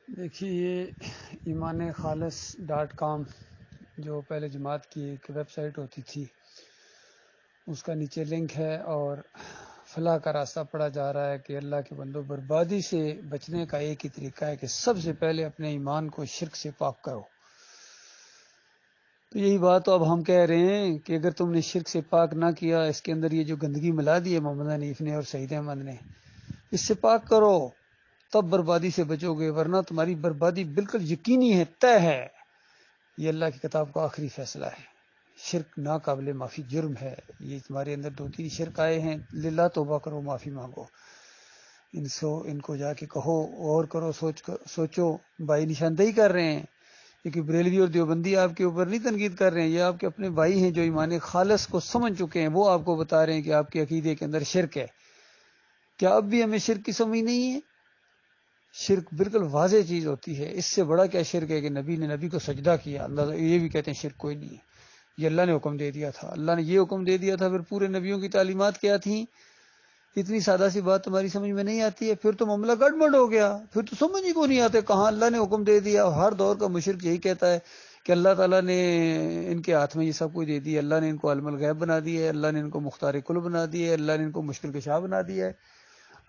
دیکھیے یہ ایمان خالص.com جو پہلے جماعت کی ایک ویب سائٹ ہوتی تھی، اس کا نیچے لنک ہے اور فلاح کا راستہ پڑا جا رہا ہے کہ اللہ کے بندوں، بربادی سے بچنے کا ایک ہی طریقہ ہے کہ سب سے پہلے اپنے ایمان کو شرک سے پاک کرو۔ تو یہی بات تو اب ہم کہہ رہے ہیں کہ اگر تم نے شرک سے پاک نہ کیا، اس کے اندر یہ جو گندگی ملا دی ہے محمد حنیف نے اور سعید احمد نے، اس سے پاک کرو، تب بربادی سے بچو گے، ورنہ تمہاری بربادی بالکل یقینی ہے، طے ہے۔ یہ اللہ کی کتاب کا آخری فیصلہ ہے۔ شرک ناقابل معافی جرم ہے۔ یہ تمہارے اندر 2-3 شرک آئے ہیں، للہ توبہ کرو، معافی مانگو، ان کو جا کے کہو، اور کرو، سوچو۔ بھائی نشاندہی کر رہے ہیں، کیونکہ بریلوی اور دیوبندی آپ کے اوپر نہیں تنقید کر رہے ہیں، یہ آپ کے اپنے بھائی ہیں جو ایمان خالص کو سمجھ چکے ہیں، وہ آپ کو بتا رہے ہیں کہ آپ کے عقیدے کے اندر شرک ہے۔ کیا اب بھی ہمیں شرک کی سمجھ نہیں ہے؟ شرک بالکل واضح چیز ہوتی ہے۔ اس سے بڑا کیا شرک ہے کہ نبی نے نبی کو سجدہ کیا، اللہ یہ بھی کہتے ہیں شرک کوئی نہیں ہے، یہ اللہ نے حکم دے دیا تھا، اللہ نے یہ حکم دے دیا تھا۔ پھر پورے نبیوں کی تعلیمات کیا تھیں؟ اتنی سادہ سی بات تمہاری سمجھ میں نہیں آتی ہے، پھر تو معاملہ گڑبڑ ہو گیا، پھر تو سمجھ ہی کو نہیں آتے کہاں اللہ نے حکم دے دیا۔ ہر دور کا مشرک یہی کہتا ہے کہ اللہ تعالیٰ نے ان کے ہاتھ میں یہ سب کچھ دے دیا، اللہ نے ان کو علم الغیب بنا دیا ہے، اللہ نے ان کو مختار کل بنا دیا ہے، اللہ نے ان کو مشکل کشا بنا دیا ہے،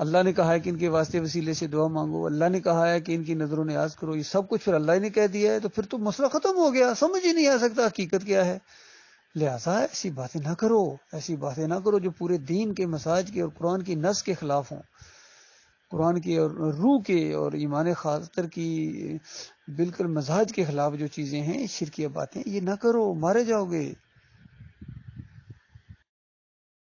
اللہ نے کہا ہے کہ ان کے واسطے وسیلے سے دعا مانگو، اللہ نے کہا ہے کہ ان کی نظر و نیاز کرو، یہ سب کچھ پھر اللہ نے کہہ دیا ہے، تو پھر تو مسئلہ ختم ہو گیا، سمجھ ہی نہیں آ سکتا حقیقت کیا ہے۔ لہٰذا ایسی باتیں نہ کرو، ایسی باتیں نہ کرو جو پورے دین کے مساج کے اور قرآن کی نص کے خلاف ہوں، قرآن کی اور روح کے اور ایمان خاطر کی بالکل مزاج کے خلاف جو چیزیں ہیں، شرکیہ باتیں، یہ نہ کرو، مارے جاؤ گے۔